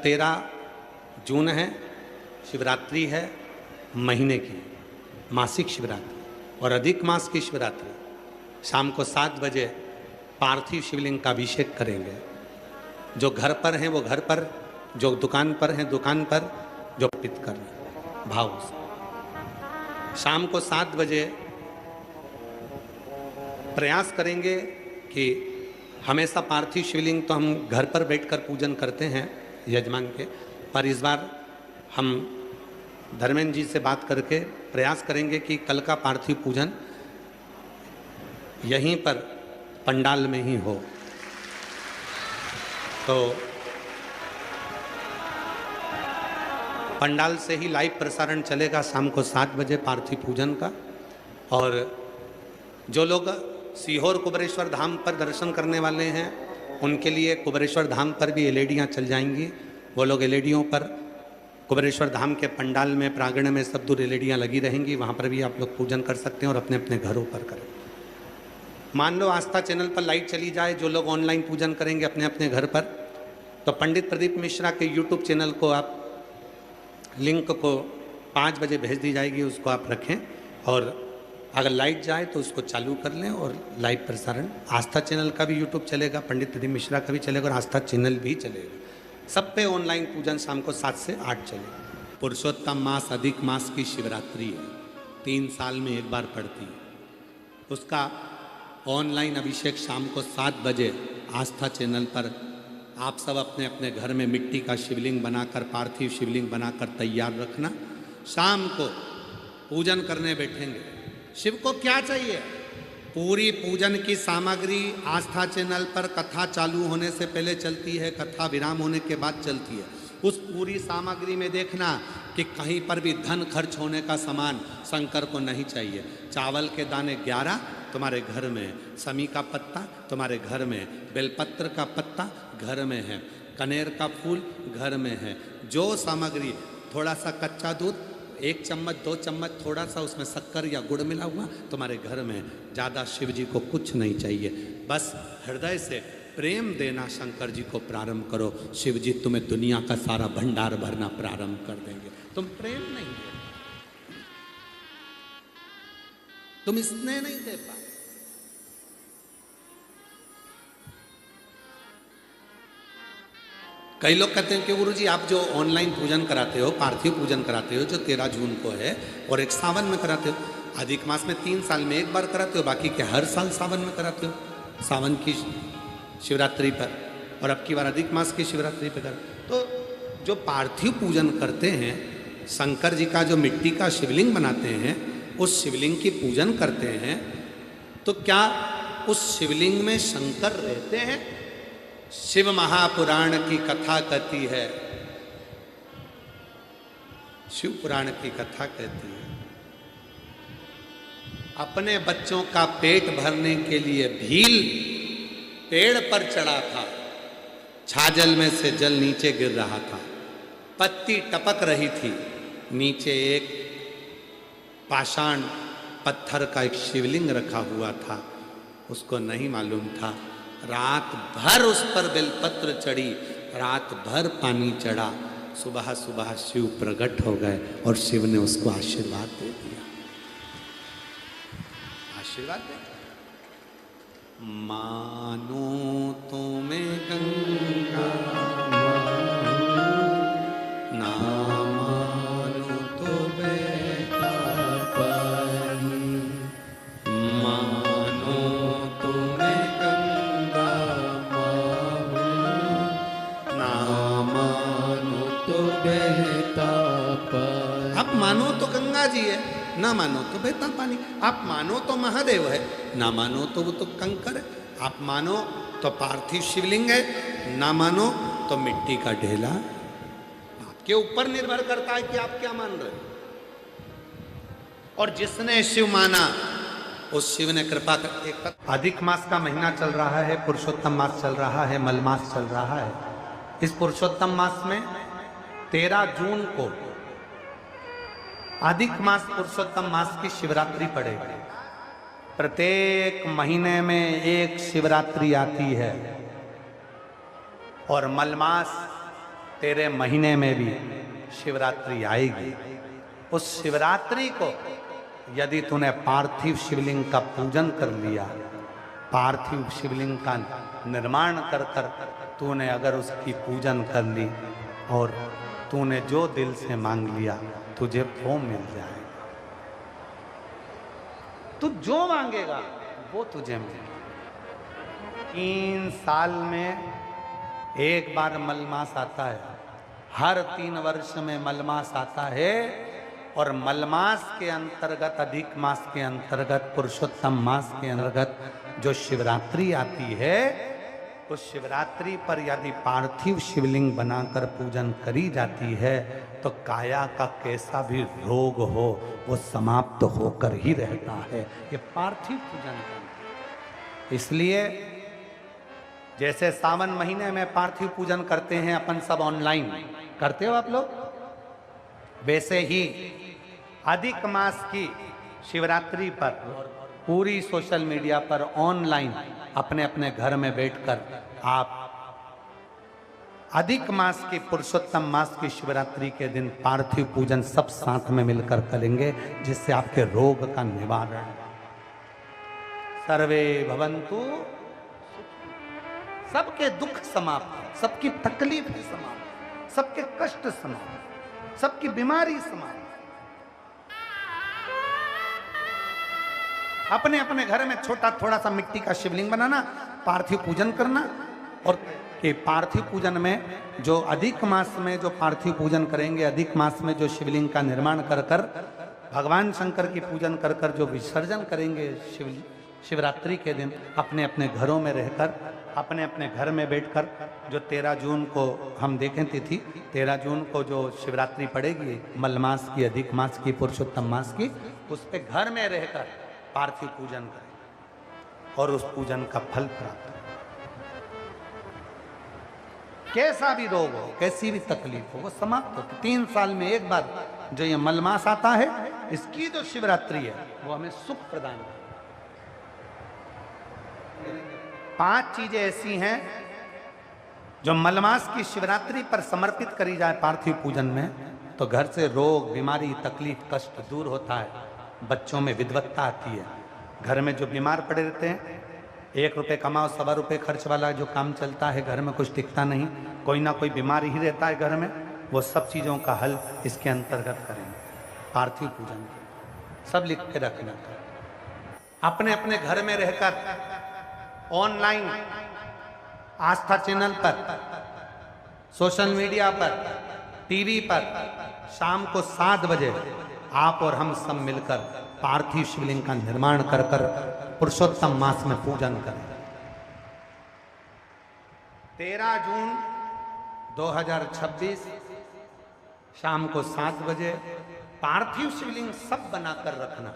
13 जून है, शिवरात्रि है, महीने की मासिक शिवरात्रि और अधिक मास की शिवरात्रि। शाम को 7 बजे पार्थिव शिवलिंग का अभिषेक करेंगे। जो घर पर हैं वो घर पर, जो दुकान पर हैं दुकान पर, जो अर्पित कर भाव से। शाम को 7 बजे प्रयास करेंगे कि हमेशा पार्थिव शिवलिंग तो हम घर पर बैठकर पूजन करते हैं यजमान के, पर इस बार हम धर्मेंद्र जी से बात करके प्रयास करेंगे कि कल का पार्थिव पूजन यहीं पर पंडाल में ही हो। तो पंडाल से ही लाइव प्रसारण चलेगा शाम को 7 बजे पार्थिव पूजन का। और जो लोग सीहोर कुबेरेश्वर धाम पर दर्शन करने वाले हैं उनके लिए कुबेरेश्वर धाम पर भी एलईडियाँ चल जाएंगी। वो लोग एलईडियों पर कुबेरेश्वर धाम के पंडाल में प्रांगण में सब दूर एलईडियाँ लगी रहेंगी, वहाँ पर भी आप लोग पूजन कर सकते हैं और अपने अपने घरों पर करें। मान लो आस्था चैनल पर लाइट चली जाए, जो लोग ऑनलाइन पूजन करेंगे अपने अपने घर पर, तो पंडित प्रदीप मिश्रा के यूट्यूब चैनल को आप लिंक को 5 बजे भेज दी जाएगी, उसको आप रखें और अगर लाइट जाए तो उसको चालू कर लें और लाइव प्रसारण आस्था चैनल का भी यूट्यूब चलेगा, पंडित प्रदीप मिश्रा का भी चलेगा और आस्था चैनल भी चलेगा। सब पे ऑनलाइन पूजन शाम को 7 से 8 चलेगा। पुरुषोत्तम मास अधिक मास की शिवरात्रि है, 3 साल में एक बार पड़ती है। उसका ऑनलाइन अभिषेक शाम को 7 बजे आस्था चैनल पर आप सब अपने अपने घर में मिट्टी का शिवलिंग बनाकर, पार्थिव शिवलिंग बनाकर तैयार रखना। शाम को पूजन करने बैठेंगे। शिव को क्या चाहिए? पूरी पूजन की सामग्री आस्था चैनल पर कथा चालू होने से पहले चलती है, कथा विराम होने के बाद चलती है। उस पूरी सामग्री में देखना कि कहीं पर भी धन खर्च होने का सामान शंकर को नहीं चाहिए। चावल के दाने 11 तुम्हारे घर में, समी का पत्ता तुम्हारे घर में, बेलपत्र का पत्ता घर में है, कनेर का फूल घर में है। जो सामग्री, थोड़ा सा कच्चा दूध 1 चम्मच 2 चम्मच, थोड़ा सा उसमें शक्कर या गुड़ मिला हुआ तुम्हारे घर में। ज़्यादा शिव जी को कुछ नहीं चाहिए, बस हृदय से प्रेम देना शंकर जी को प्रारंभ करो। शिव जी तुम्हें दुनिया का सारा भंडार भरना प्रारंभ कर देंगे। तुम प्रेम नहीं दे, तुम स्नेह नहीं दे पाए। कई लोग कहते हैं कि गुरुजी आप जो ऑनलाइन पूजन कराते हो, पार्थिव पूजन कराते हो जो 13 जून को है, और एक सावन में कराते हो, अधिक मास में 3 साल में एक बार कराते हो, बाकी क्या हर साल सावन में कराते हो? सावन की शिवरात्रि पर और अब की बार अधिक मास की शिवरात्रि पर कर। तो जो पार्थिव पूजन करते हैं, शंकर जी का जो मिट्टी का शिवलिंग बनाते हैं, उस शिवलिंग की पूजन करते हैं, तो क्या उस शिवलिंग में शंकर रहते हैं? शिव महापुराण की कथा कहती है, शिव पुराण की कथा कहती है, अपने बच्चों का पेट भरने के लिए भील पेड़ पर चढ़ा था। छाजल में से जल नीचे गिर रहा था, पत्ती टपक रही थी, नीचे एक पाषाण पत्थर का एक शिवलिंग रखा हुआ था। उसको नहीं मालूम था, रात भर उस पर बेलपत्र चढ़ी, रात भर पानी चढ़ा, सुबह सुबह शिव प्रकट हो गए और शिव ने उसको आशीर्वाद दे दिया। आशीर्वाद दे, मानो तुम्हें गंगा ना मानो तो बेटा पानी, मानो तुम्हें गंगा ना मानो तो बेटा पानी। आप मानो तो गंगा जी है, ना मानो तो बहता पानी। आप मानो तो महादेव है, ना मानो तो वो तो कंकर है। आप मानो तो पार्थिव शिवलिंग है, ना मानो तो मिट्टी का ढेला। आपके ऊपर निर्भर करता है कि आप क्या मान रहे हो। और जिसने शिव माना उस शिव ने कृपा कर। एक अधिक मास का महीना चल रहा है, पुरुषोत्तम मास चल रहा है, मलमास चल रहा है। इस पुरुषोत्तम मास में 13 जून को अधिक मास पुरुषोत्तम मास की शिवरात्रि पड़ेगी। प्रत्येक महीने में एक शिवरात्रि आती है और मलमास तेरे महीने में भी शिवरात्रि आएगी। उस शिवरात्रि को यदि तूने पार्थिव शिवलिंग का पूजन कर लिया, पार्थिव शिवलिंग का निर्माण कर कर तूने अगर उसकी पूजन कर ली और तूने जो दिल से मांग लिया तुझे वो मिल जाएगा। तू जो मांगेगा वो तुझे मिलेगा। 3 साल में एक बार मलमास आता है, हर 3 वर्ष में मलमास आता है। और मलमास के अंतर्गत, अधिक मास के अंतर्गत, पुरुषोत्तम मास के अंतर्गत जो शिवरात्रि आती है, उस शिवरात्रि पर यदि पार्थिव शिवलिंग बनाकर पूजन करी जाती है तो काया का कैसा भी रोग हो वो समाप्त होकर ही रहता है। ये पार्थिव पूजन का। इसलिए जैसे सावन महीने में पार्थिव पूजन करते हैं अपन सब ऑनलाइन, करते हो आप लोग, वैसे ही अधिक मास की शिवरात्रि पर पूरी सोशल मीडिया पर ऑनलाइन अपने अपने घर में बैठकर आप अधिक मास की, पुरुषोत्तम मास की शिवरात्रि के दिन पार्थिव पूजन सब साथ में मिलकर करेंगे, जिससे आपके रोग का निवारण। सर्वे भवन्तु, सबके दुख समाप्त, सबकी तकलीफ समाप्त, सबके कष्ट समाप्त, सबकी बीमारी समाप्त। अपने अपने घर में छोटा थोड़ा सा मिट्टी का शिवलिंग बनाना, पार्थिव पूजन करना। और कि पार्थिव पूजन में जो अधिक मास में जो पार्थिव पूजन करेंगे, अधिक मास में जो शिवलिंग का निर्माण कर कर भगवान शंकर की पूजन कर कर जो विसर्जन करेंगे शिवरात्रि के दिन, अपने अपने घरों में रहकर, अपने अपने घर में बैठकर, जो 13 जून को हम देखें तिथि, 13 जून को जो शिवरात्रि पड़ेगी मलमास की, अधिक मास की, पुरुषोत्तम मास की, उस पे घर में रहकर पार्थिव पूजन करें और उस पूजन का फल प्राप्त करें। कैसा भी रोग हो, कैसी भी तकलीफ हो, वो समाप्त होती। 3 साल में एक बार जो ये मलमास आता है, इसकी जो शिवरात्रि है वो हमें सुख प्रदान करती है। 5 चीजें ऐसी हैं जो मलमास की शिवरात्रि पर समर्पित करी जाए पार्थिव पूजन में, तो घर से रोग, बीमारी, तकलीफ, कष्ट दूर होता है। बच्चों में विद्वत्ता आती है। घर में जो बीमार पड़े रहते हैं, 1 रुपये कमाओ 1.25 रुपये खर्च वाला जो काम चलता है, घर में कुछ टिकता नहीं, कोई ना कोई बीमारी ही रहता है घर में, वो सब चीज़ों का हल इसके अंतर्गत करेंगे पार्थिव पूजन के। सब लिख के रखना। अपने अपने घर में रहकर ऑनलाइन आस्था चैनल पर, सोशल मीडिया पर, टीवी पर शाम को 7 बजे आप और हम सब मिलकर पार्थिव शिवलिंग का निर्माण कर कर पुरुषोत्तम मास में पूजन करें। 13 जून 2026 शाम को 7 बजे पार्थिव शिवलिंग सब बनाकर रखना।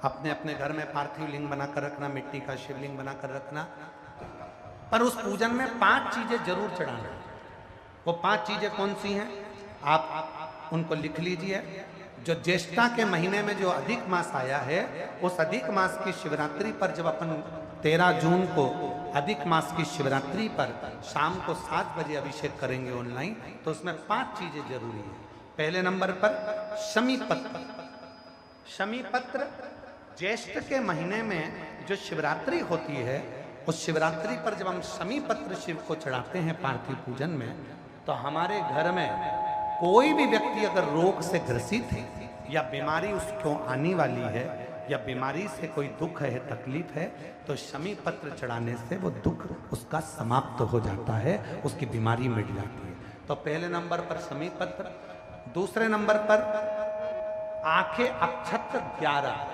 अपने अपने घर में पार्थिव लिंग बनाकर रखना, मिट्टी का शिवलिंग बनाकर रखना। पर उस पूजन में 5 चीजें जरूर चढ़ाना। वो 5 चीजें कौन सी हैं, आप उनको लिख लीजिए। जो ज्येष्ठा के महीने में जो अधिक मास आया है, उस अधिक मास की शिवरात्रि पर जब अपन 13 जून को अधिक मास की शिवरात्रि पर शाम को 7 बजे अभिषेक करेंगे ऑनलाइन, तो उसमें 5 चीजें जरूरी है। पहले नंबर पर शमी पत्र। शमी पत्र ज्येष्ठ के महीने में जो शिवरात्रि होती है, उस शिवरात्रि पर जब हम शमी पत्र शिव को चढ़ाते हैं पार्थिव पूजन में, तो हमारे घर में कोई भी व्यक्ति अगर रोग से ग्रसित है या बीमारी उसको आने वाली है या बीमारी से कोई दुख है, तकलीफ है, तो शमी पत्र चढ़ाने से वो दुख उसका समाप्त हो जाता है, उसकी बीमारी मिट जाती है। तो पहले नंबर पर शमी पत्र। दूसरे नंबर पर आंखें अक्षत 11।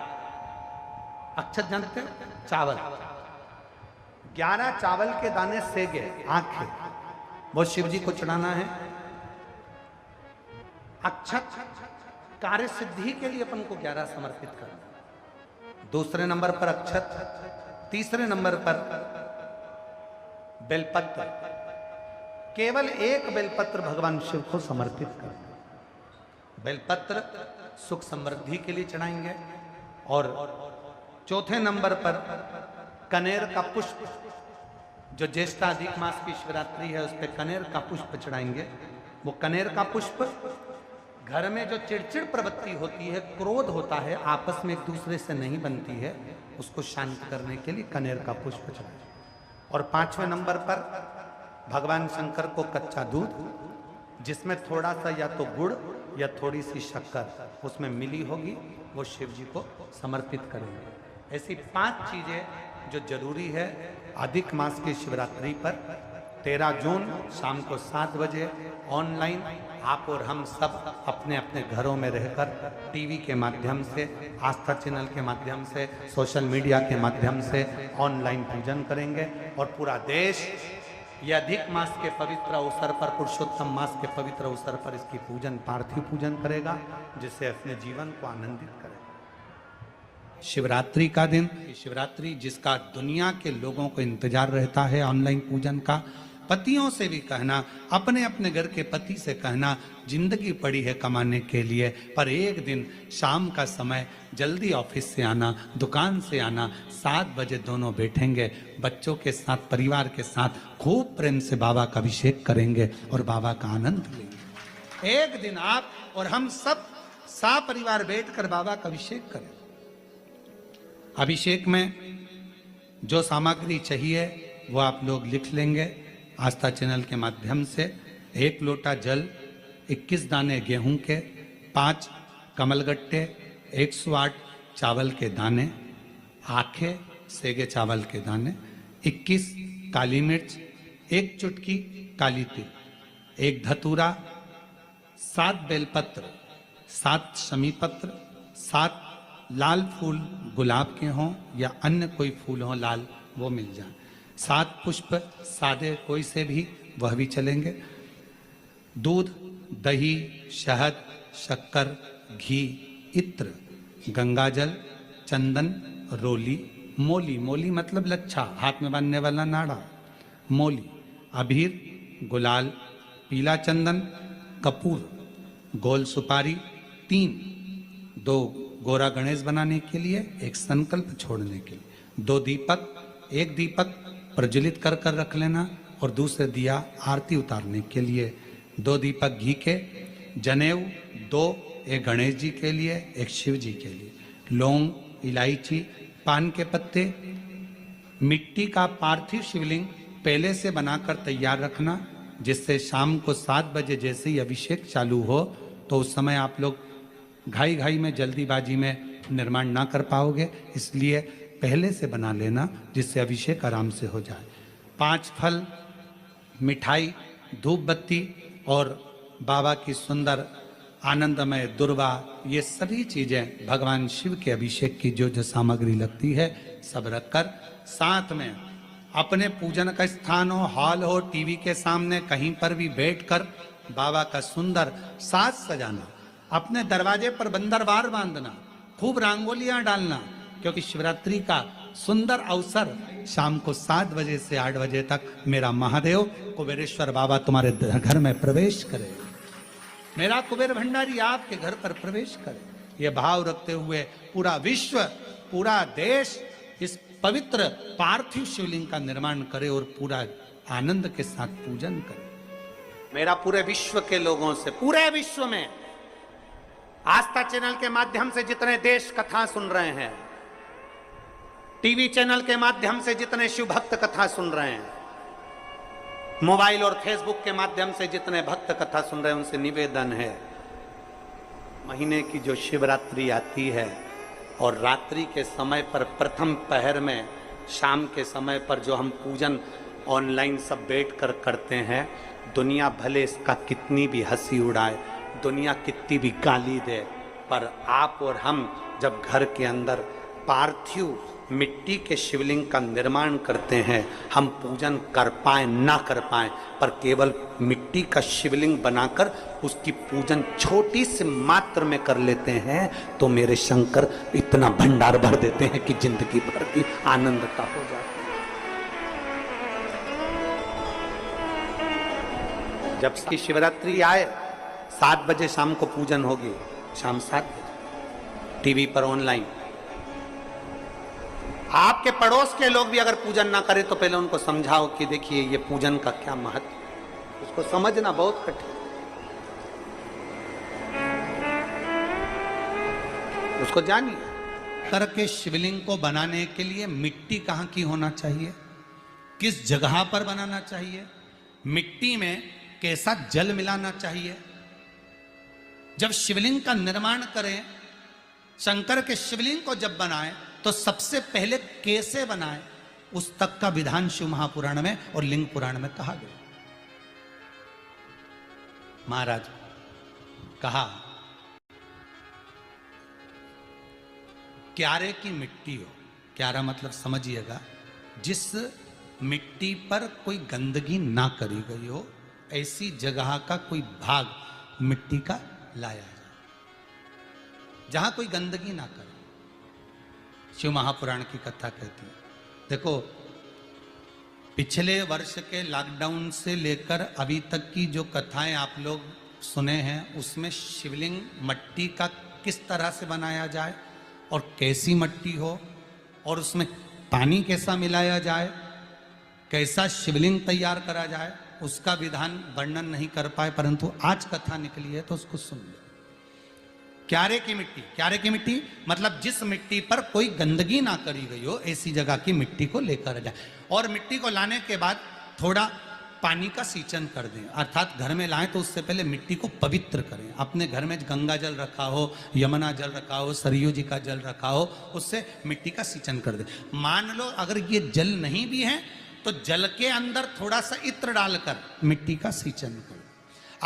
अक्षत जानते हो? चावल। 11 चावल के दाने सेगे आंखें, वो शिव जी को चढ़ाना है। अक्षत कार्य सिद्धि के लिए अपन को 11 समर्पित करना। दूसरे नंबर पर अक्षत। तीसरे नंबर पर बेलपत्र। केवल 1 बेलपत्र भगवान शिव को समर्पित करना। बेलपत्र सुख समृद्धि के लिए चढ़ाएंगे। और चौथे नंबर पर कनेर का पुष्प, जो ज्येष्ठा अधिक मास की शिवरात्रि है, उस पर कनेर का पुष्प चढ़ाएंगे। वो कनेर का पुष्प, घर में जो चिड़चिड़ प्रवृत्ति होती है, क्रोध होता है, आपस में एक दूसरे से नहीं बनती है, उसको शांत करने के लिए कनेर का पुष्प चढ़ाएं। और 5वें नंबर पर भगवान शंकर को कच्चा दूध, जिसमें थोड़ा सा या तो गुड़ या थोड़ी सी शक्कर उसमें मिली होगी, वो शिव जी को समर्पित करेंगे। ऐसी 5 चीजें जो जरूरी है अधिक मास की शिवरात्रि पर 13 जून शाम को 7 बजे ऑनलाइन आप और हम सब अपने अपने घरों में रहकर टीवी के माध्यम से, आस्था चैनल के माध्यम से, सोशल मीडिया के माध्यम से ऑनलाइन पूजन करेंगे। और पूरा देश ये अधिक मास के पवित्र अवसर पर, पुरुषोत्तम मास के पवित्र अवसर पर इसकी पूजन, पार्थिव पूजन करेगा, जिससे अपने जीवन को आनंदित करेगा। शिवरात्रि का दिन, शिवरात्रि जिसका दुनिया के लोगों को इंतजार रहता है ऑनलाइन पूजन का, पतियों से भी कहना, अपने अपने घर के पति से कहना, जिंदगी पड़ी है कमाने के लिए, पर एक दिन शाम का समय जल्दी ऑफिस से आना, दुकान से आना, 7 बजे दोनों बैठेंगे, बच्चों के साथ, परिवार के साथ खूब प्रेम से बाबा का अभिषेक करेंगे और बाबा का आनंद लेंगे। एक दिन आप और हम सब परिवार बैठकर बाबा का अभिषेक करें। अभिषेक में जो सामग्री चाहिए वो आप लोग लिख लेंगे आस्था चैनल के माध्यम से। 1 लोटा जल, 21 दाने गेहूं के, 5 कमलगट्टे, 108 चावल के दाने, आखे सेगे चावल के दाने, 21 काली मिर्च, 1 चुटकी काली तिल, 1 धतूरा, 7 बेलपत्र, 7 शमी पत्र, 7 लाल फूल गुलाब के हों या अन्य कोई फूल हो लाल, वो मिल जाए, 7 पुष्प सादे कोई से भी, वह भी चलेंगे। दूध, दही, शहद, शक्कर, घी, इत्र, गंगाजल, चंदन, रोली, मोली, मोली मतलब लच्छा, हाथ में बांधने वाला नाड़ा, मोली, अबीर, गुलाल, पीला चंदन, कपूर, गोल सुपारी, 2 गोरा गणेश बनाने के लिए, 1 संकल्प छोड़ने के लिए, 2 दीपक, 1 दीपक प्रज्वलित कर कर रख लेना और दूसरे दिया आरती उतारने के लिए, 2 दीपक घी के, जनेऊ 2, 1 गणेश जी के लिए, 1 शिव जी के लिए, लौंग, इलायची, पान के पत्ते, मिट्टी का पार्थिव शिवलिंग पहले से बनाकर तैयार रखना, जिससे शाम को 7 बजे जैसे ही अभिषेक चालू हो तो उस समय आप लोग घाई घाई में, जल्दीबाजी में निर्माण ना कर पाओगे, इसलिए पहले से बना लेना जिससे अभिषेक आराम से हो जाए। 5 फल, मिठाई, धूप बत्ती और बाबा की सुंदर आनंदमय दुर्वा, ये सभी चीजें भगवान शिव के अभिषेक की जो जो सामग्री लगती है सब रखकर, साथ में अपने पूजन का स्थान हो, हॉल हो, टीवी के सामने कहीं पर भी बैठकर बाबा का सुंदर साज सजाना, अपने दरवाजे पर बंदरवार बांधना, खूब रंगोलियां डालना, क्योंकि शिवरात्रि का सुंदर अवसर शाम को 7 बजे से 8 बजे तक मेरा महादेव कुबेरेश्वर बाबा तुम्हारे घर में प्रवेश करे, मेरा कुबेर भंडारी आपके घर पर प्रवेश करे। ये भाव रखते हुए पूरा विश्व, पूरा देश इस पवित्र पार्थिव शिवलिंग का निर्माण करे और पूरा आनंद के साथ पूजन करे। मेरा पूरे विश्व के लोगों से, पूरे विश्व में आस्था चैनल के माध्यम से जितने देश कथा सुन रहे हैं, टीवी चैनल के माध्यम से जितने शिव भक्त कथा सुन रहे हैं, मोबाइल और फेसबुक के माध्यम से जितने भक्त कथा सुन रहे हैं, उनसे निवेदन है, महीने की जो शिवरात्रि आती है और रात्रि के समय पर प्रथम पहर में, शाम के समय पर जो हम पूजन ऑनलाइन सब बैठ कर करते हैं, दुनिया भले इसका कितनी भी हंसी उड़ाए, दुनिया कितनी भी गाली दे, पर आप और हम जब घर के अंदर पार्थिव मिट्टी के शिवलिंग का निर्माण करते हैं, हम पूजन कर पाए ना कर पाए, पर केवल मिट्टी का शिवलिंग बनाकर उसकी पूजन छोटी सी मात्र में कर लेते हैं, तो मेरे शंकर इतना भंडार भर देते हैं कि जिंदगी भर की आनंद का हो जाती है। जब की शिवरात्रि आए 7 बजे शाम को पूजन होगी, शाम 7 बजे टीवी पर ऑनलाइन। आपके पड़ोस के लोग भी अगर पूजन ना करें तो पहले उनको समझाओ कि देखिए ये पूजन का क्या महत्व, उसको समझना बहुत कठिन। उसको जानिए। करके शिवलिंग को बनाने के लिए मिट्टी कहाँ की होना चाहिए, किस जगह पर बनाना चाहिए, मिट्टी में कैसा जल मिलाना चाहिए। जब शिवलिंग का निर्माण करें, शंकर के शिवलिंग को जब बनाएं, तो सबसे पहले कैसे बनाएं, उस तक का विधान शिव महापुराण में और लिंग पुराण में कहा गया। महाराज कहा, क्यारे की मिट्टी हो, क्यारा मतलब समझिएगा, जिस मिट्टी पर कोई गंदगी ना करी गई हो, ऐसी जगह का कोई भाग मिट्टी का लाया जाए जहां कोई गंदगी ना करे। शिव महापुराण की कथा कहती है। देखो, पिछले वर्ष के लॉकडाउन से लेकर अभी तक की जो कथाएं आप लोग सुने हैं, उसमें शिवलिंग मट्टी का किस तरह से बनाया जाए और कैसी मट्टी हो और उसमें पानी कैसा मिलाया जाए, कैसा शिवलिंग तैयार करा जाए, उसका विधान वर्णन नहीं कर पाए, परंतु आज कथा निकली है तो उसको सुन लो। क्यारे की मिट्टी, क्यारे की मिट्टी मतलब जिस मिट्टी पर कोई गंदगी ना करी गई हो, ऐसी जगह की मिट्टी को लेकर जाए। और मिट्टी को लाने के बाद थोड़ा पानी का सींचन कर दें, अर्थात घर में लाएं तो उससे पहले मिट्टी को पवित्र करें। अपने घर में गंगा जल रखा हो, यमुना जल रखा हो, सरयू जी का जल रखा हो, उससे मिट्टी का सींचन कर दें। मान लो अगर ये जल नहीं भी है तो जल के अंदर थोड़ा सा इत्र डालकर मिट्टी का सींचन करो।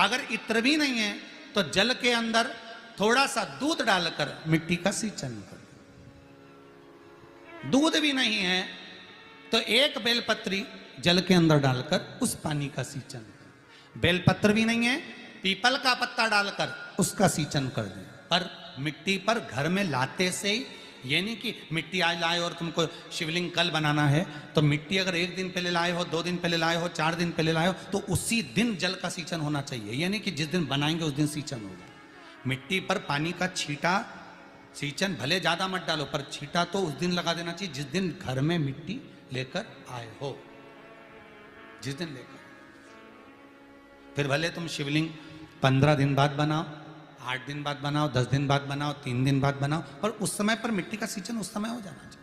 अगर इत्र भी नहीं है तो जल के अंदर थोड़ा सा दूध डालकर मिट्टी का सींचन करो। दूध भी नहीं है तो एक बेलपत्री जल के अंदर डालकर उस पानी का सींचन करो। बेलपत्र भी नहीं है, पीपल का पत्ता डालकर उसका सींचन कर दें। पर मिट्टी पर घर में लाते से ही, ये नहीं कि मिट्टी आज लाए और तुमको शिवलिंग कल बनाना है, तो मिट्टी अगर 1 दिन पहले लाए हो, 2 दिन पहले लाए हो, 4 दिन पहले लाए हो, तो उसी दिन जल का सींचन होना चाहिए। ये नहीं कि जिस दिन बनाएंगे उस दिन सींचन होगा। मिट्टी पर पानी का छींटा, सींचन भले ज्यादा मत डालो, पर छींटा तो उस दिन लगा देना चाहिए जिस दिन घर में मिट्टी लेकर आए हो, जिस दिन लेकर। फिर भले तुम शिवलिंग 15 दिन बाद बनाओ, 8 दिन बाद बनाओ, 10 दिन बाद बनाओ, 3 दिन बाद बनाओ, पर उस समय पर मिट्टी का सींचन उस समय हो जाना चाहिए।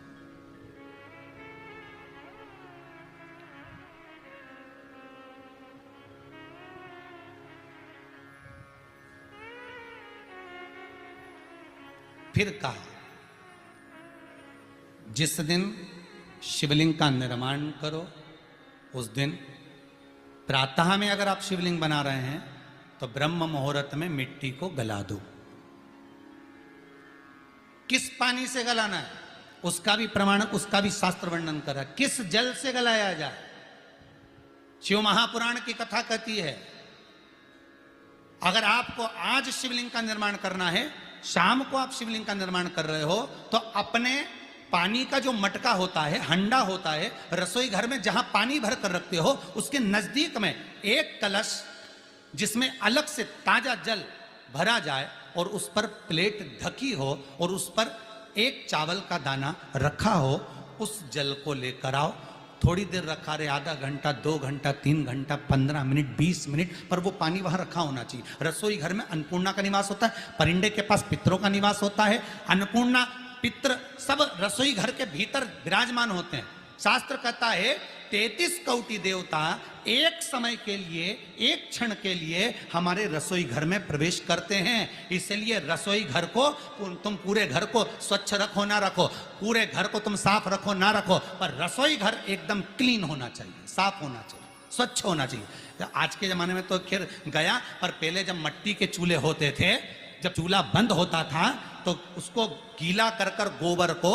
फिर कहा, जिस दिन शिवलिंग का निर्माण करो उस दिन प्रातः में अगर आप शिवलिंग बना रहे हैं तो ब्रह्म मुहूर्त में मिट्टी को गला दो। किस पानी से गलाना है उसका भी प्रमाण, उसका भी शास्त्र वर्णन करा। किस जल से गलाया जाए, शिव महापुराण की कथा कहती है। अगर आपको आज शिवलिंग का निर्माण करना है, शाम को आप शिवलिंग का निर्माण कर रहे हो, तो अपने पानी का जो मटका होता है, हंडा होता है, रसोई घर में जहां पानी भर कर रखते हो, उसके नजदीक में एक कलश जिसमें अलग से ताजा जल भरा जाए और उस पर प्लेट ढकी हो और उस पर एक चावल का दाना रखा हो, उस जल को लेकर आओ। थोड़ी देर रखा रहे, आधा घंटा, 2 घंटा, 3 घंटा, 15 मिनट, 20 मिनट, पर वो पानी वहां रखा होना चाहिए। रसोई घर में अन्नपूर्णा का निवास होता है, परिंदे के पास पितरों का निवास होता है। अन्नपूर्णा, पित्र सब रसोई घर के भीतर विराजमान होते हैं। शास्त्र कहता है 33 कोटि देवता एक समय के लिए, एक क्षण के लिए हमारे रसोई घर में प्रवेश करते हैं। इसलिए रसोई घर को तुम पूरे घर को स्वच्छ रखो ना रखो, पूरे घर को तुम साफ रखो ना रखो, पर रसोई घर एकदम क्लीन होना चाहिए, साफ होना चाहिए, स्वच्छ होना चाहिए। आज के जमाने में तो खैर गया, पर पहले जब मिट्टी के चूल्हे होते थे, जब चूल्हा बंद होता था तो उसको गीला कर कर, गोबर को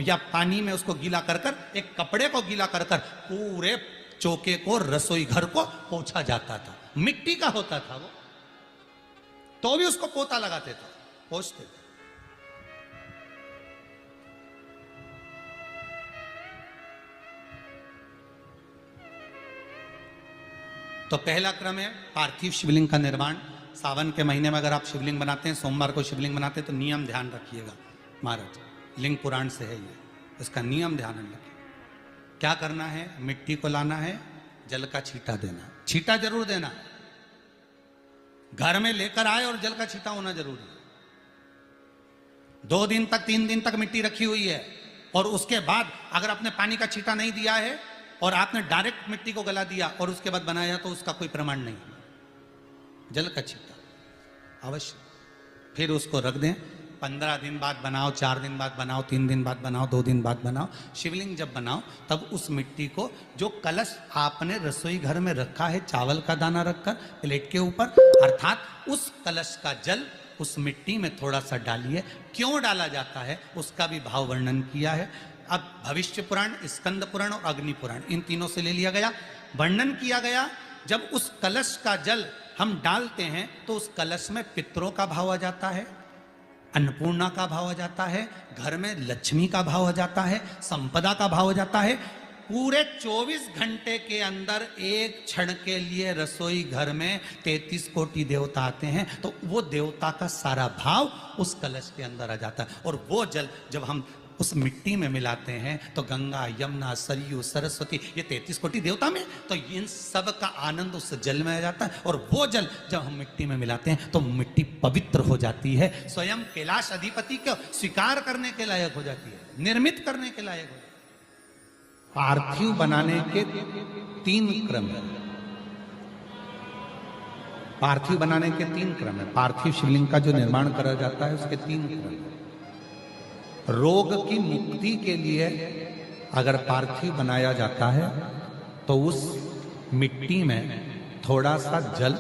या पानी में उसको गीला कर कर, एक कपड़े को गीला कर कर पूरे चौके को, रसोई घर को पोंछा जाता था। मिट्टी का होता था वो, तो भी उसको पोता लगाते थे, पोंछते थे। तो पहला क्रम है पार्थिव शिवलिंग का निर्माण। सावन के महीने में अगर आप शिवलिंग बनाते हैं, सोमवार को शिवलिंग बनाते हैं, तो नियम ध्यान रखिएगा महाराज, लिंग पुराण से है ये, इसका नियम ध्यान रखिए। क्या करना है, मिट्टी को लाना है, जल का छींटा देना, छींटा जरूर देना, घर में लेकर आए और जल का छींटा होना जरूरी है। 2 दिन तक 3 दिन तक मिट्टी रखी हुई है, और उसके बाद अगर आपने पानी का छींटा नहीं दिया है और आपने डायरेक्ट मिट्टी को गला दिया और उसके बाद बनाया, तो उसका कोई प्रमाण नहीं। जल का छींटा अवश्य। फिर उसको रख दें, 15 दिन बाद बनाओ, 4 दिन बाद बनाओ, 3 दिन बाद बनाओ, 2 दिन बाद बनाओ। शिवलिंग जब बनाओ तब उस मिट्टी को, जो कलश आपने रसोई घर में रखा है चावल का दाना रखकर प्लेट के ऊपर, अर्थात उस कलश का जल उस मिट्टी में थोड़ा सा डालिए। क्यों डाला जाता है उसका भी भाव वर्णन किया है। अब भविष्य पुराण, स्कंद पुराण और अग्नि पुराण, इन तीनों से ले लिया गया, वर्णन किया गया। जब उस कलश का जल हम डालते हैं तो उस कलश में पितरों का भाव आ जाता है, अन्नपूर्णा का भाव आ जाता है, घर में लक्ष्मी का भाव आ जाता है, संपदा का भाव आ जाता है। पूरे 24 घंटे के अंदर एक क्षण के लिए रसोई घर में 33 कोटि देवता आते हैं, तो वो देवता का सारा भाव उस कलश के अंदर आ जाता है। और वो जल जब हम उस मिट्टी में मिलाते हैं तो गंगा, यमुना, सरयू, सरस्वती, ये 33 कोटि देवता में, तो इन सब का आनंद उस जल में आ जाता है। और वो जल जब हम मिट्टी में मिलाते हैं तो मिट्टी पवित्र हो जाती है, स्वयं कैलाश अधिपति को स्वीकार करने के लायक हो जाती है, निर्मित करने के लायक हो जाती है। पार्थिव बनाने के 3 क्रम है। पार्थिव बनाने के 3 क्रम है। पार्थिव शिवलिंग का जो निर्माण करा जाता है उसके 3 क्रम है। रोग की मुक्ति के लिए अगर पार्थिव बनाया जाता है तो उस मिट्टी में थोड़ा सा जल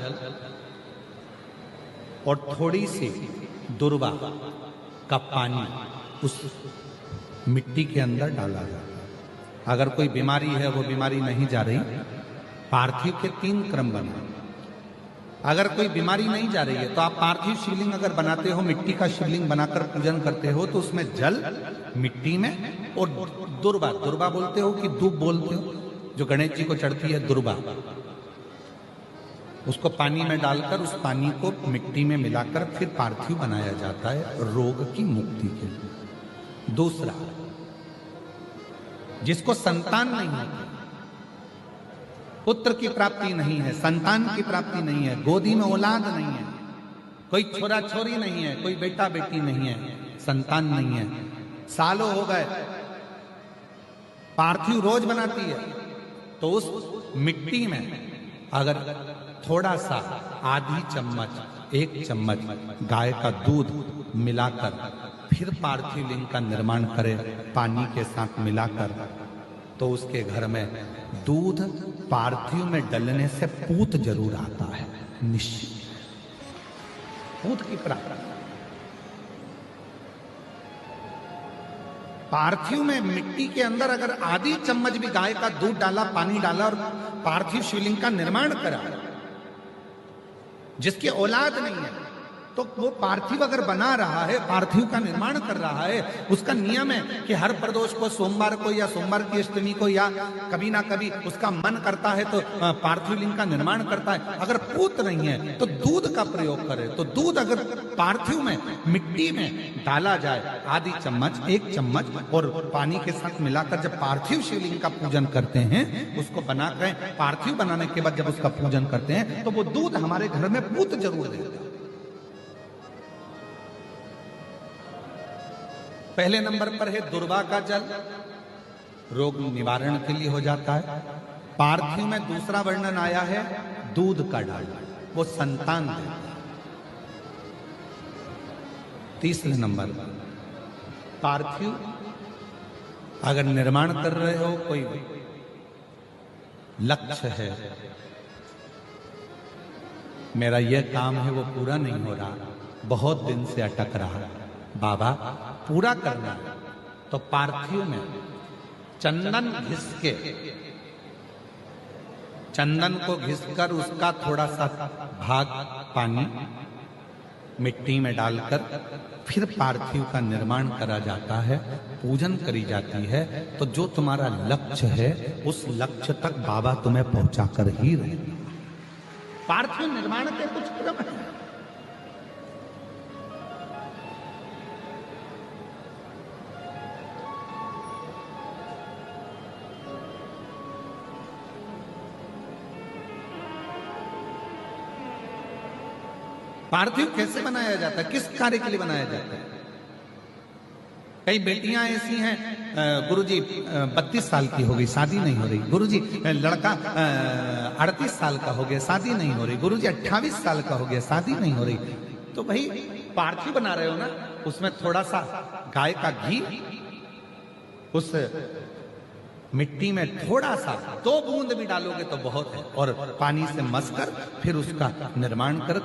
और थोड़ी सी दुर्वा का पानी उस मिट्टी के अंदर डाला जाता है। अगर कोई बीमारी है, वो बीमारी नहीं जा रही, पार्थिव के 3 क्रम बना। अगर कोई बीमारी नहीं जा रही है तो आप पार्थिव शिवलिंग अगर बनाते हो, मिट्टी का शिवलिंग बनाकर पूजन करते हो, तो उसमें जल मिट्टी में और दुर्वा, दुर्वा बोलते हो कि दूब बोलते हो, जो गणेश जी को चढ़ती है दुर्वा, उसको पानी में डालकर उस पानी को मिट्टी में मिलाकर फिर पार्थिव बनाया जाता है रोग की मुक्ति के लिए। दूसरा, जिसको संतान नहीं होती, पुत्र की प्राप्ति नहीं है, संतान की प्राप्ति नहीं है, गोदी में औलाद नहीं है, कोई छोरा छोरी नहीं है, कोई बेटा बेटी नहीं है, संतान नहीं है, सालों हो गए, पार्थिव रोज बनाती है, तो उस मिट्टी में अगर थोड़ा सा आधी चम्मच, 1 चम्मच गाय का दूध मिलाकर फिर पार्थिव लिंग का निर्माण करे पानी के साथ मिलाकर, तो उसके घर में दूध पार्थिव में डलने से पूत जरूर आता है, निश्चित पूत की प्राप्ति। पार्थिव में मिट्टी के अंदर अगर आधी चम्मच भी गाय का दूध डाला, पानी डाला और पार्थिव शिवलिंग का निर्माण करा, जिसकी औलाद नहीं है, तो वो पार्थिव अगर बना रहा है, पार्थिव का निर्माण कर रहा है, उसका नियम है कि हर प्रदोष को, सोमवार को या सोमवार की अष्टमी को या कभी ना कभी उसका मन करता है तो पार्थिव लिंग का निर्माण करता है। अगर पूत नहीं है तो दूध का प्रयोग करे, तो दूध अगर पार्थिव में मिट्टी में डाला जाए, आधी चम्मच, 1 चम्मच और पानी के साथ मिलाकर जब पार्थिव शिवलिंग का पूजन करते हैं, उसको बनाकर पार्थिव बनाने के बाद जब उसका पूजन करते हैं, तो वो दूध हमारे घर में पूत जरूर देता है। पहले नंबर पर है दुर्वा का जल, रोग निवारण के लिए हो जाता है। पार्थिव में दूसरा वर्णन आया है दूध का डालना, वो संतान देता है। तीसरे नंबर पर पार्थिव अगर निर्माण कर रहे हो, कोई लक्ष्य है, मेरा यह काम है वो पूरा नहीं हो रहा, बहुत दिन से अटक रहा, बाबा पूरा करना है, तो पार्थिव में चंदन घिस के, चंदन को घिसकर उसका थोड़ा सा भाग पानी मिट्टी में डालकर फिर पार्थिव का निर्माण करा जाता है, पूजन करी जाती है। तो जो तुम्हारा लक्ष्य है उस लक्ष्य तक बाबा तुम्हें पहुंचा कर ही रहेगा। पार्थिव निर्माण के कुछ क्रम है। पार्थिव कैसे बनाया जाता है, किस कार्य के लिए बनाया जाता है? कई बेटियां ऐसी हैं, गुरुजी 32 साल की हो गई, शादी नहीं हो रही। गुरुजी लड़का 38 साल का हो गया, शादी नहीं हो रही। गुरुजी 28 साल का हो गया, शादी नहीं हो रही। तो भाई पार्थिव बना रहे हो ना, उसमें थोड़ा सा गाय का घी उस मिट्टी में थोड़ा सा 2 बूंद भी डालोगे तो बहुत है, और पानी से मसकर फिर उसका निर्माण कर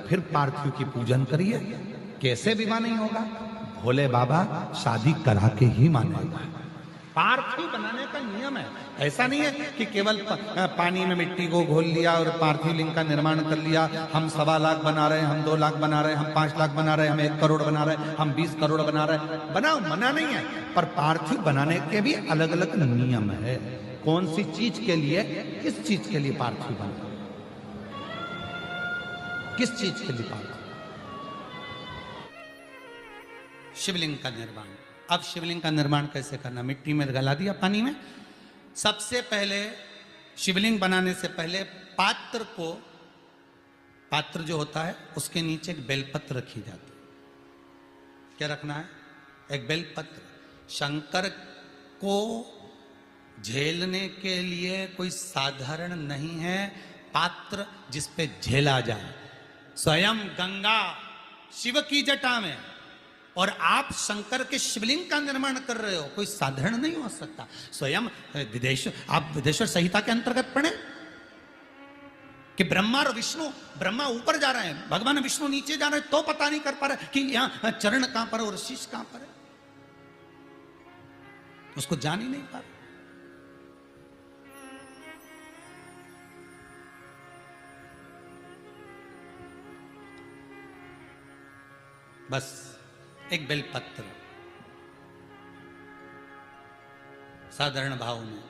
फिर पार्थिव की पूजन करिए। कैसे विवाह नहीं होगा? भोले बाबा शादी करा के ही मानेगा। पार्थिव बनाने का नियम है। ऐसा नहीं है कि केवल पानी में मिट्टी को घोल लिया और पार्थिव लिंग का निर्माण कर लिया। हम 1.25 लाख बना रहे हैं, हम 2 लाख बना रहे हैं, हम 5 लाख बना रहे हैं, हम 1 करोड़ बना रहे हैं, हम 20 करोड़ बना रहे हैं। बनाओ, मना नहीं है, पर पार्थिव बनाने के भी अलग अलग नियम है। कौन सी चीज के लिए, किस चीज के लिए पार्थिव बना, किस चीज के लिए पार्थिव? शिवलिंग का निर्माण। अब शिवलिंग का निर्माण कैसे करना? मिट्टी में गला दिया पानी में। सबसे पहले शिवलिंग बनाने से पहले पात्र जो होता है उसके नीचे एक बेलपत्र रखी जाती है। क्या रखना है? एक बेलपत्र। शंकर को झेलने के लिए कोई साधारण नहीं है पात्र जिस पे झेला जाए। स्वयं गंगा शिव की जटा में, और आप शंकर के शिवलिंग का निर्माण कर रहे हो, कोई साधारण नहीं हो सकता। स्वयं आप विदेश्वर संहिता के अंतर्गत पढ़े कि ब्रह्मा और विष्णु, ब्रह्मा ऊपर जा रहे हैं, भगवान विष्णु नीचे जा रहे हैं, तो पता नहीं कर पा रहे कि यहां चरण कहां पर और शीश कहां पर है, उसको जान ही नहीं पा रहे। बस एक बेलपत्र, साधारण भाव में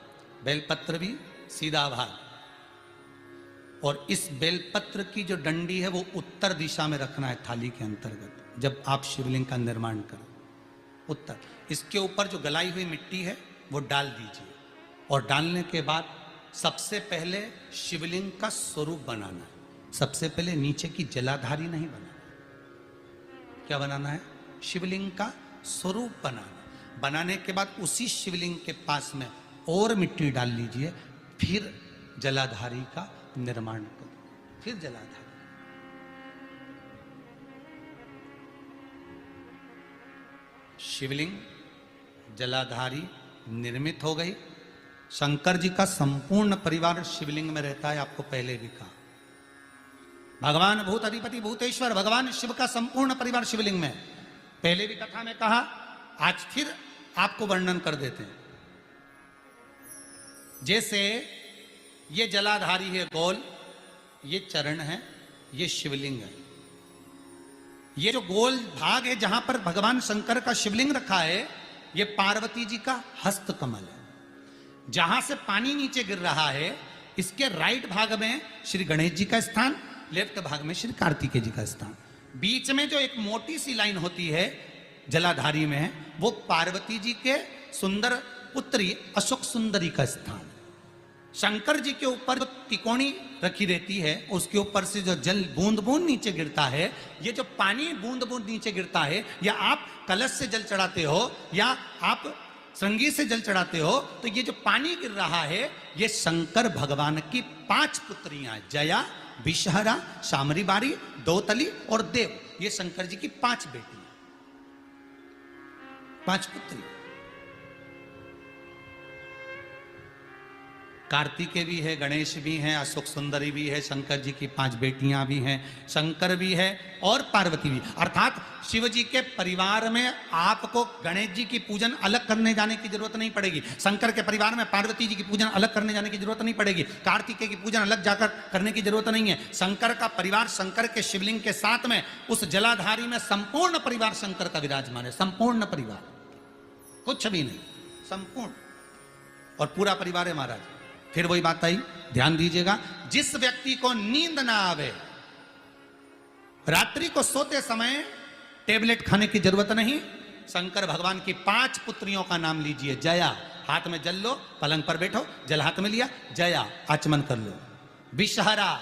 बेलपत्र भी सीधा भाग, और इस बेलपत्र की जो डंडी है वो उत्तर दिशा में रखना है थाली के अंतर्गत। जब आप शिवलिंग का निर्माण करें, उत्तर, इसके ऊपर जो गलाई हुई मिट्टी है वो डाल दीजिए, और डालने के बाद सबसे पहले शिवलिंग का स्वरूप बनाना है। सबसे पहले नीचे की जलाधारी नहीं बनाना। क्या बनाना है? शिवलिंग का स्वरूप बनाना। बनाने के बाद उसी शिवलिंग के पास में और मिट्टी डाल लीजिए, फिर जलाधारी का निर्माण करो, फिर जलाधारी। शिवलिंग जलाधारी निर्मित हो गई। शंकर जी का संपूर्ण परिवार शिवलिंग में रहता है, आपको पहले भी कहा। भगवान भूत अधिपति भूतेश्वर भगवान शिव का संपूर्ण परिवार शिवलिंग में, पहले भी कथा में कहा, आज फिर आपको वर्णन कर देते हैं। जैसे ये जलाधारी है गोल, ये चरण है, ये शिवलिंग है। ये जो गोल भाग है जहां पर भगवान शंकर का शिवलिंग रखा है, ये पार्वती जी का हस्त कमल है। जहां से पानी नीचे गिर रहा है, इसके राइट भाग में श्री गणेश जी का स्थान, लेफ्ट भाग में श्री कार्तिकेय जी का स्थान। बीच में जो एक मोटी सी लाइन होती है जलाधारी में, वो पार्वती जी के सुंदर पुत्री अशोक सुंदरी का स्थान। शंकर जी के ऊपर जो तिकोनी रखी रहती है, उसके ऊपर से जो जल बूंद बूंद नीचे गिरता है, ये जो पानी बूंद बूंद नीचे गिरता है, या आप कलश से जल चढ़ाते हो या आप श्रृंगी से जल चढ़ाते हो, तो ये जो पानी गिर रहा है, ये शंकर भगवान की 5 पुत्रियां, जया, विषहरा, शामरी बारी, दौतली और देव। ये शंकर जी की 5 बेटियां, 5 पुत्री। कार्तिकेय भी है, गणेश भी हैं, अशोक सुंदरी भी है, शंकर जी की 5 बेटियां भी हैं, शंकर भी है और पार्वती भी। अर्थात शिव जी के परिवार में आपको गणेश जी की पूजन अलग करने जाने की जरूरत नहीं पड़ेगी। शंकर के परिवार में पार्वती जी की पूजन अलग करने जाने की जरूरत नहीं पड़ेगी। कार्तिकेय की पूजन अलग जाकर करने की जरूरत नहीं है। शंकर का परिवार शंकर के शिवलिंग के साथ में उस जलाधारी में संपूर्ण परिवार शंकर का विराजमान है। संपूर्ण परिवार, कुछ भी नहीं, संपूर्ण, और पूरा परिवार है महाराज। फिर वही बात आई, ध्यान दीजिएगा, जिस व्यक्ति को नींद ना आवे, रात्रि को सोते समय टेबलेट खाने की जरूरत नहीं, शंकर भगवान की 5 पुत्रियों का नाम लीजिए। जया, हाथ में जल लो, पलंग पर बैठो, जल हाथ में लिया, जया आचमन कर लो। विषहरा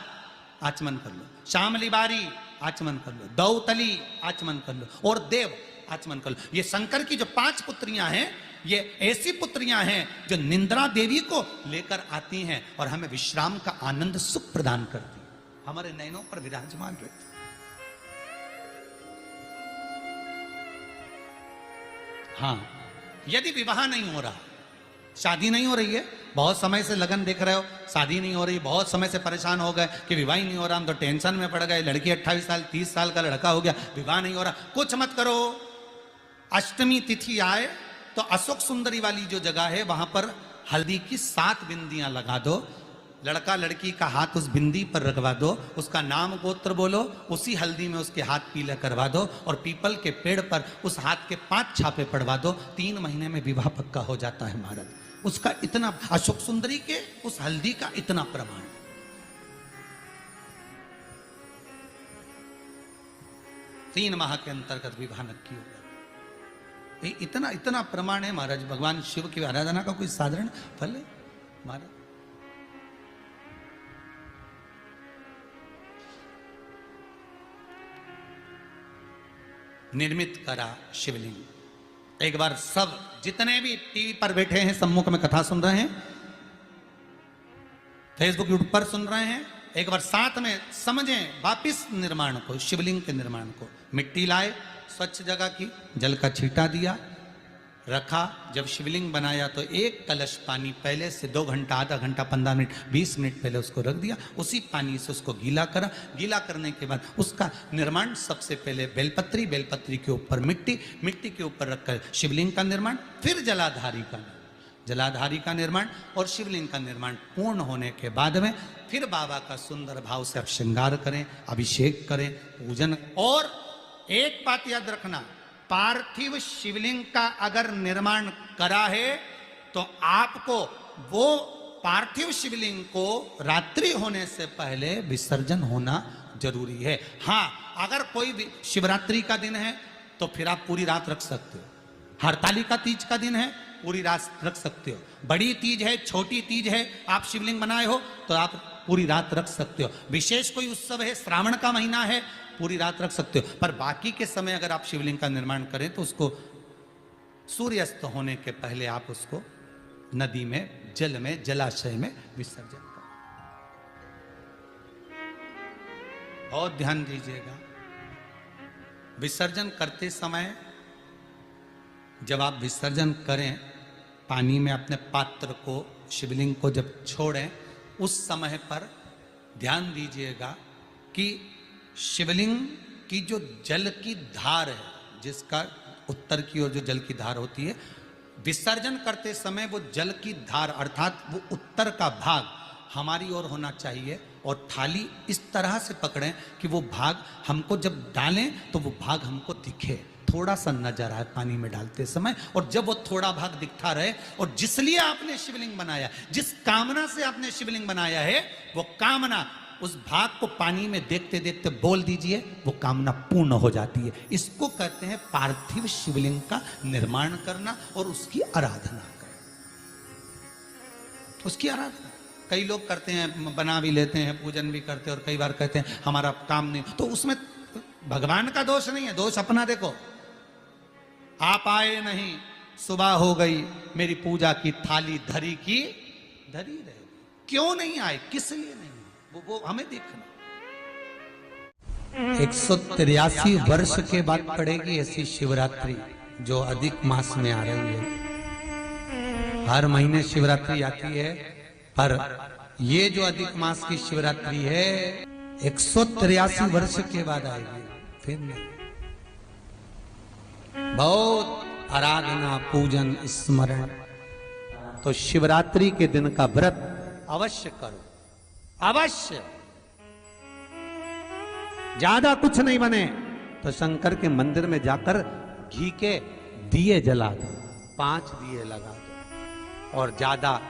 आचमन कर लो। शामली बारी आचमन कर लो। दौतली आचमन कर लो। और देव, आचमन कर लो। ये शंकर की जो 5 पुत्रियां हैं, ये ऐसी पुत्रियां हैं जो निंद्रा देवी को लेकर आती हैं और हमें विश्राम का आनंद सुख प्रदान करती हैं, हमारे नयनों पर विराजमान रहती। हाँ, यदि विवाह नहीं हो रहा, शादी नहीं हो रही है, बहुत समय से लगन देख रहे हो, शादी नहीं हो रही, बहुत समय से परेशान हो गए कि विवाह ही नहीं हो रहा, हम तो टेंशन में पड़ गए, लड़की 28 साल 30 साल का लड़का हो गया, विवाह नहीं हो रहा, कुछ मत करो। अष्टमी तिथि आए तो अशोक सुंदरी वाली जो जगह है वहां पर हल्दी की 7 बिंदियां लगा दो, लड़का लड़की का हाथ उस बिंदी पर रखवा दो, उसका नाम गोत्र बोलो, उसी हल्दी में उसके हाथ पीले करवा दो और पीपल के पेड़ पर उस हाथ के 5 छापे पड़वा दो, 3 महीने में विवाह पक्का हो जाता है महाराज। उसका इतना, अशोक सुंदरी के उस हल्दी का इतना प्रमाण। 3 माह के अंतर्गत विवाह नक्की होगा। ये इतना इतना प्रमाण है महाराज। भगवान शिव की आराधना का कोई साधारण फल है महाराज। निर्मित करा शिवलिंग। एक बार सब जितने भी टीवी पर बैठे हैं, सम्मुख में कथा सुन रहे हैं, फेसबुक यूट्यूब पर सुन रहे हैं, एक बार साथ में समझें वापिस निर्माण को, शिवलिंग के निर्माण को। मिट्टी लाए, स्वच्छ जगह की, जल का छींटा दिया, रखा। जब शिवलिंग बनाया तो 1 कलश पानी पहले से 2 घंटा, आधा घंटा, 15 मिनट, 20 मिनट पहले उसको रख दिया। उसी पानी से उसको गीला करा। गीला करने के बाद उसका निर्माण सबसे पहले बेलपत्री, बेलपत्री के ऊपर मिट्टी, मिट्टी के ऊपर रखकर शिवलिंग का निर्माण, फिर जलाधारी का निर्माण और शिवलिंग का निर्माण पूर्ण होने के बाद में फिर बाबा का सुंदर भाव से आप श्रृंगार करें, अभिषेक करें, पूजन। और एक बात याद रखना, पार्थिव शिवलिंग का अगर निर्माण करा है तो आपको वो पार्थिव शिवलिंग को रात्रि होने से पहले विसर्जन होना जरूरी है। हाँ, अगर कोई शिवरात्रि का दिन है तो फिर आप पूरी रात रख सकते हो। हरतालिका तीज का दिन है, पूरी रात रख सकते हो। बड़ी तीज है, छोटी तीज है, आप शिवलिंग बनाए हो तो आप पूरी रात रख सकते हो। विशेष कोई उत्सव है, श्रावण का महीना है, पूरी रात रख सकते हो। पर बाकी के समय अगर आप शिवलिंग का निर्माण करें तो उसको सूर्यास्त होने के पहले आप उसको नदी में, जल में, जलाशय में विसर्जन करें। बहुत ध्यान दीजिएगा, विसर्जन करते समय जब आप विसर्जन करें, पानी में अपने पात्र को, शिवलिंग को जब छोड़ें, उस समय पर ध्यान दीजिएगा कि शिवलिंग की जो जल की धार है, जिसका उत्तर की ओर जो जल की धार होती है, विसर्जन करते समय वो जल की धार अर्थात वो उत्तर का भाग हमारी ओर होना चाहिए और थाली इस तरह से पकड़ें कि वो भाग हमको जब डालें तो वो भाग हमको दिखे, थोड़ा सा नजर आए पानी में डालते समय। और जब वो थोड़ा भाग दिखता रहे, और जिसलिए आपने शिवलिंग बनाया, जिस कामना से आपने शिवलिंग बनाया है, वो कामना उस भाग को पानी में देखते देखते बोल दीजिए, वो कामना पूर्ण हो जाती है। इसको कहते हैं पार्थिव शिवलिंग का निर्माण करना और उसकी आराधना करना। उसकी आराधना कई लोग करते हैं, बना भी लेते हैं, पूजन भी करते हैं, और कई बार कहते हैं हमारा काम नहीं, तो उसमें भगवान का दोष नहीं है, दोष अपना देखो। आप आए नहीं, सुबह हो गई, मेरी पूजा की थाली धरी की धरी रहे। क्यों नहीं आए, किस लिए नहीं, वो हमें देखना। 183 वर्ष के बाद पड़ेगी ऐसी शिवरात्रि जो अधिक मास में आ रही है। हर महीने शिवरात्रि आती है, पर ये जो अधिक मास की शिवरात्रि है 183 वर्ष के बाद आएगी, फिर नहीं। बहुत आराधना, पूजन, स्मरण। तो शिवरात्रि के दिन का व्रत अवश्य करो, अवश्य। ज्यादा कुछ नहीं बने तो शंकर के मंदिर में जाकर घी के दिए जला दो, 5 दिए लगा दो। और ज्यादा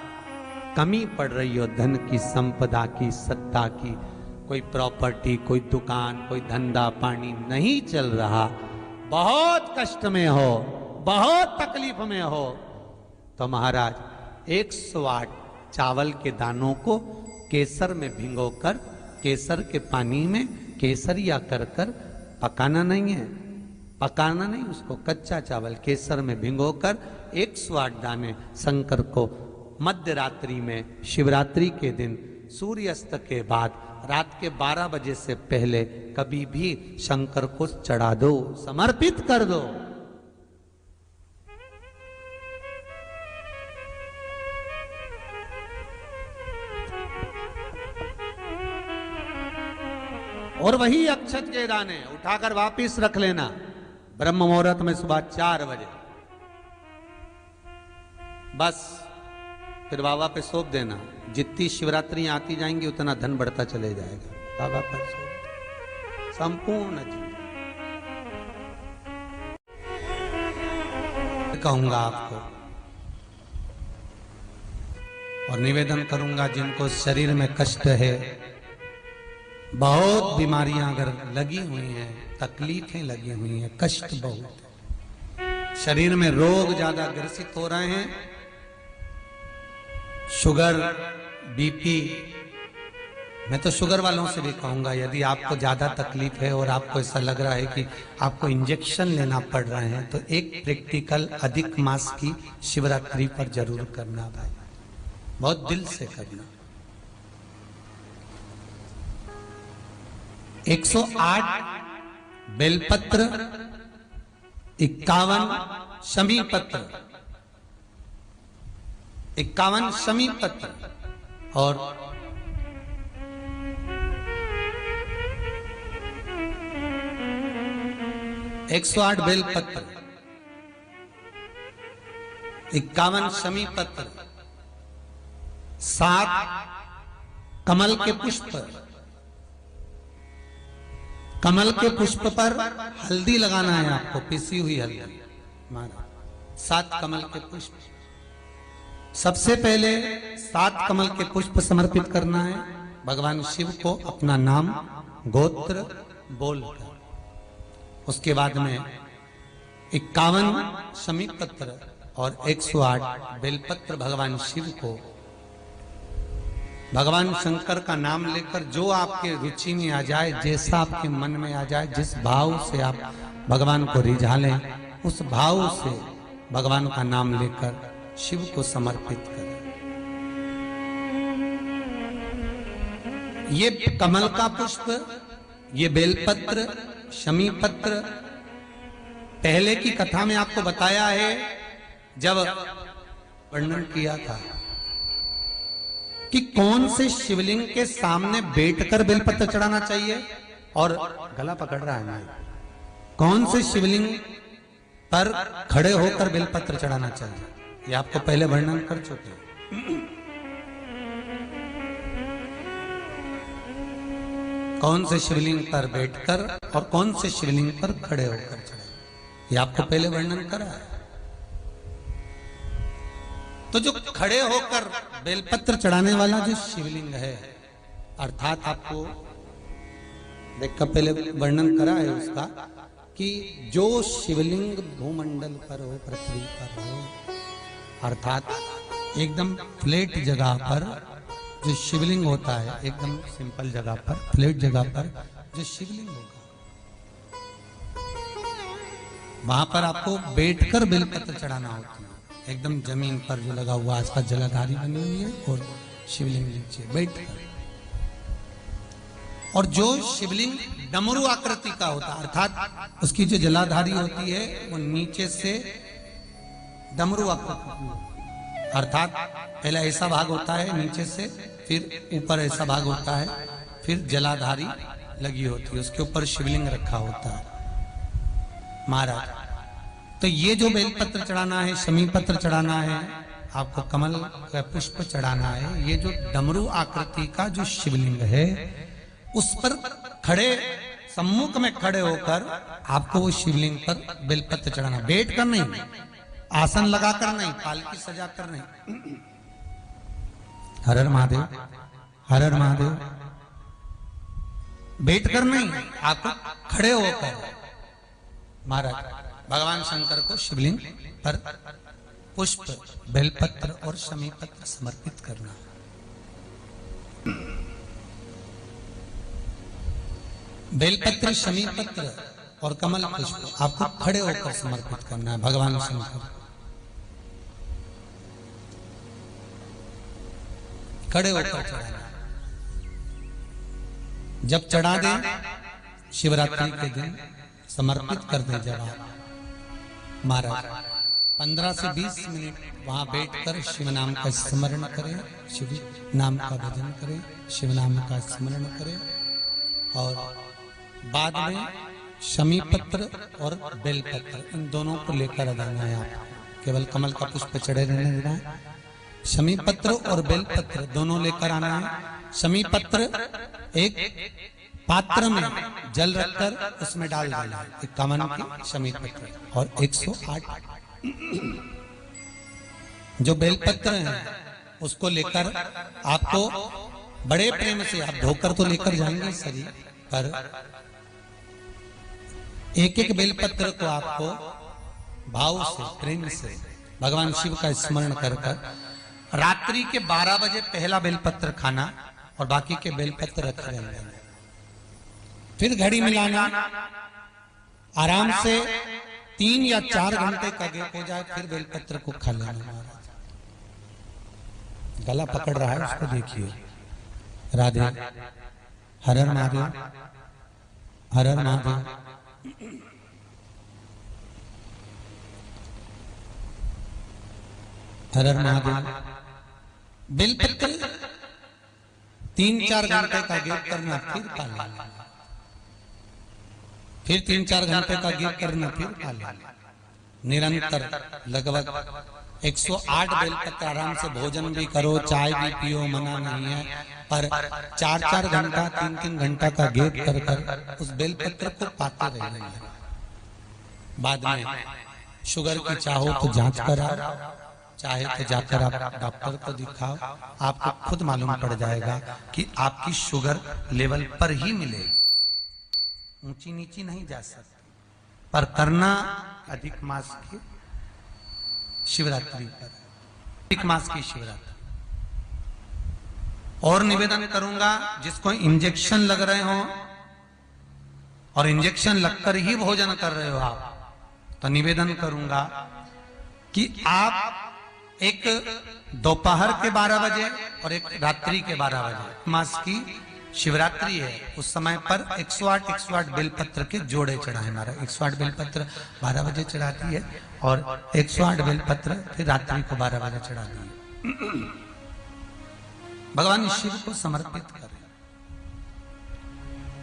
कमी पड़ रही हो धन की, संपदा की, सत्ता की, कोई प्रॉपर्टी, कोई दुकान, कोई धंधा पानी नहीं चल रहा, बहुत कष्ट में हो, बहुत तकलीफ में हो, तो महाराज 108 चावल के दानों को केसर में भिगोकर, केसर के पानी में केसरिया कर कर पकाना नहीं है, पकाना नहीं, उसको कच्चा चावल केसर में भिगोकर 108 दाने शंकर को मध्य रात्रि में शिवरात्रि के दिन सूर्यास्त के बाद रात के 12 बजे से पहले कभी भी शंकर को चढ़ा दो, समर्पित कर दो। और वही अक्षत के दाने उठाकर वापिस रख लेना ब्रह्म मुहूर्त में सुबह 4 बजे, बस फिर बाबा पे सौंप देना। जितनी शिवरात्रि आती जाएंगी उतना धन बढ़ता चले जाएगा। बाबा पर सौंप संपूर्ण जीवन। कहूंगा आपको और निवेदन करूंगा, जिनको शरीर में कष्ट है, बहुत बीमारियां अगर लगी हुई हैं, तकलीफें लगी हुई हैं, कष्ट बहुत है, शरीर में रोग ज्यादा ग्रसित हो रहे हैं, शुगर, बीपी, मैं तो शुगर वालों से भी कहूंगा, यदि आपको ज्यादा तकलीफ है और आपको ऐसा लग रहा है कि आपको इंजेक्शन लेना पड़ रहे हैं, तो एक प्रैक्टिकल अधिक मास की शिवरात्रि पर जरूर करना भाई, बहुत दिल से करना। 108 बेलपत्र, 51 शमी पत्र, 51 शमी पत्र और 108 बेलपत्र, 51 शमी पत्र, 7 कमल के पुष्प, कमल के पुष्प पर हल्दी लगाना है आपको, पिसी हुई हल्दी माना, 7 कमल के पुष्प। सबसे पहले 7 कमल के पुष्प समर्पित करना है भगवान शिव को, अपना नाम गोत्र बोलकर। उसके बाद में 51 शमी पत्र और 108 बेलपत्र भगवान शिव को, भगवान शंकर का नाम लेकर, जो आपके रुचि में आ जाए, जैसा आपके मन में आ जाए, जिस भाव से आप भगवान को रिझा लें, उस भाव से भगवान का नाम लेकर शिव को समर्पित करें। ये कमल का पुष्प, ये बेलपत्र, शमी पत्र, पहले की कथा में आपको बताया है, जब वर्णन किया था कि कौन से शिवलिंग के सामने बैठकर बेलपत्र चढ़ाना चाहिए, और गला पकड़ रहा है ना, कौन से शिवलिंग पर खड़े होकर बेलपत्र चढ़ाना चाहिए, ये आपको पहले वर्णन कर चुके हैं। कौन से शिवलिंग पर बैठकर और कौन से शिवलिंग पर खड़े होकर चढ़े, ये आपको पहले वर्णन करा है। तो जो खड़े होकर बेलपत्र चढ़ाने वाला जो शिवलिंग है, अर्थात आपको देखकर पहले वर्णन करा है उसका, कि जो शिवलिंग भूमंडल पर हो, पृथ्वी पर हो, अर्थात एकदम फ्लैट जगह पर जो शिवलिंग होता है, एकदम सिंपल जगह पर, फ्लैट जगह पर जो शिवलिंग होगा, वहां पर आपको बैठकर बेलपत्र चढ़ाना होता है। एकदम जमीन पर जो लगा हुआ, आसपास जलाधारी बनी हुई है और शिवलिंग नीचे बैठकर। और जो शिवलिंग डमरू आकृति का होता है, अर्थात उसकी जो जलाधारी होती है वो नीचे से डमरू आकृति की, अर्थात पहला ऐसा भाग होता है नीचे से, फिर ऊपर ऐसा भाग होता है, फिर जलाधारी लगी होती है, उसके ऊपर शिवलिंग रखा होता है महाराज। तो ये जो बेलपत्र चढ़ाना है, शमी पत्र चढ़ाना है, आपको कमल का पुष्प चढ़ाना है, ये जो डमरू आकृति का जो शिवलिंग है, उस पर खड़े, सम्मुख में खड़े होकर आपको वो शिवलिंग पर बेलपत्र चढ़ाना, बैठ कर नहीं, आसन लगाकर नहीं, पालकी सजाकर नहीं। हर हर महादेव, हर हर महादेव, बैठकर नहीं, आपको खड़े होकर महाराज भगवान शंकर को शिवलिंग पर पुष्प, बेलपत्र और शमी पत्र समर्पित करना। बेलपत्र, शमी पत्र और कमल पुष्प आपको खड़े होकर समर्पित करना है भगवान शंकर। खड़े होकर चढ़ाना। जब चढ़ा दे शिवरात्रि के दिन समर्पित कर दे जब आप महाराज 15 से 20 मिनट वहां बैठकर शिव नाम का स्मरण करें, शिव नाम का भजन करें, शिव नाम का स्मरण करें और बाद में शमी पत्र और बेल पत्र इन दोनों को लेकर आना है। आप केवल कमल का पुष्प चढ़े रहने देना है। शमी पत्र और बेल पत्र दोनों लेकर आना है। शमी पत्र एक पात्र में जल रखकर उसमें डाल देना है 51 की शमी पत्र और 108 जो बेलपत्र हैं उसको लेकर आपको बड़े प्रेम से आप धोकर तो लेकर जाएंगे सही, पर एक एक बेलपत्र को आपको भाव से प्रेम से भगवान शिव का स्मरण कर रात्रि के 12 बजे पहला बेलपत्र खाना और बाकी के बेलपत्र रखे रहेंगे। फिर घड़ी मिलाना, आराम से 3 या 4 घंटे का गैप हो जाए फिर बेलपत्र को खा लेना। महाराज गला पकड़ रहा है उसको देखिए। राधे हर हर महादेव, हर हर महादेव। हर हर महादेव। बेलपत्र 3-4 घंटे का गैप करना फिर खा लेना। फिर 3-4 घंटे का गैप करना फिर खा लेना। निरंतर लगभग 108 बेलपत्र आराम से भोजन भी करो, चाय भी पियो, मना नहीं है, पर 4-4 घंटा 3-3 घंटा का गैप कर उस बेलपत्र को पाते रहना। बाद में शुगर की चाहो तो जांच कराओ, चाहे तो जाकर आप डॉक्टर को दिखाओ, आपको खुद मालूम पड़ जाएगा कि आपकी शुगर लेवल पर ही मिलेगी, ऊंची नीची नहीं जा सकती। पर करना अधिक मास की शिवरात्रि पर, अधिक मास की शिवरात्रि। और निवेदन करूंगा जिसको इंजेक्शन लग रहे हो और इंजेक्शन लगकर ही भोजन कर रहे हो आप, तो निवेदन करूंगा कि आप एक दोपहर के 12 बजे और एक रात्रि के 12 बजे मास की शिवरात्रि है, उस समय पर 108 बेलपत्र के जोड़े चढ़ाए। हमारा 108 बेलपत्र 12 बजे चढ़ाती है और 108 बेलपत्र फिर रात्रि को 12 बजे चढ़ाती है। भगवान शिव को समर्पित करें।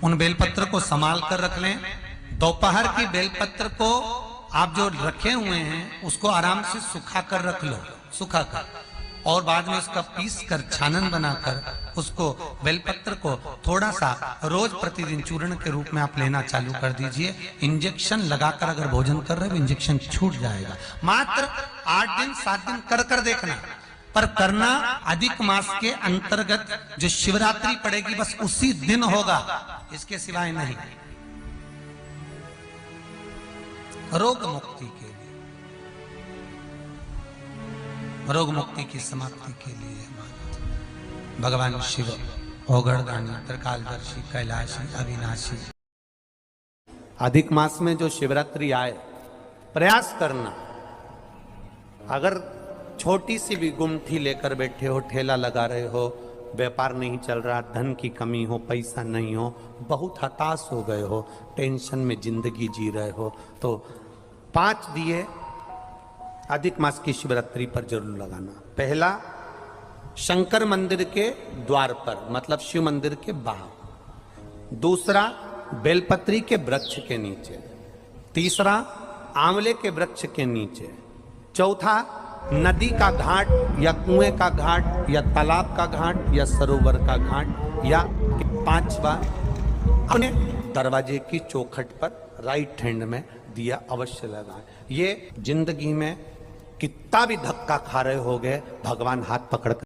उन बेलपत्र को संभाल कर रख लें। दोपहर की बेलपत्र को आप जो रखे हुए हैं उसको आराम से सुखा कर रख लो, सुखा कर, और बाद में उसका पीस कर छानन बनाकर उसको बेलपत्र को थोड़ा सा रोज प्रतिदिन चूर्ण के रूप में आप लेना चालू कर दीजिए। इंजेक्शन लगाकर अगर भोजन कर रहे हो इंजेक्शन छूट जाएगा। मात्र 8 दिन 7 दिन कर देखना, पर करना अधिक मास के अंतर्गत जो शिवरात्रि पड़ेगी बस उसी दिन होगा, इसके सिवाय नहीं। रोग मुक्ति के लिए, रोग मुक्ति की समाप्ति के लिए भगवान शिव औगड़दानी, त्रिकालदर्शी, कैलाशी, अविनाशी। अधिक मास में जो शिवरात्रि आए प्रयास करना, अगर छोटी सी भी गुमठी लेकर बैठे हो, ठेला लगा रहे हो, व्यापार नहीं चल रहा, धन की कमी हो, पैसा नहीं हो, बहुत हताश हो गए हो, टेंशन में जिंदगी जी रहे हो, तो 5 दिए अधिक मास की शिवरात्रि पर जरूर लगाना। पहला शंकर मंदिर के द्वार पर, मतलब शिव मंदिर के बाहर। दूसरा बेलपत्री के वृक्ष के नीचे। तीसरा आंवले के वृक्ष के नीचे। चौथा नदी का घाट या कुएं का घाट या तालाब का घाट या सरोवर का घाट, या 5वां अपने दरवाजे की चौखट पर राइट हैंड में दिया अवश्य लगाएं। ये जिंदगी में कितना भी धक्का खा रहे होगे, भगवान हाथ पकड़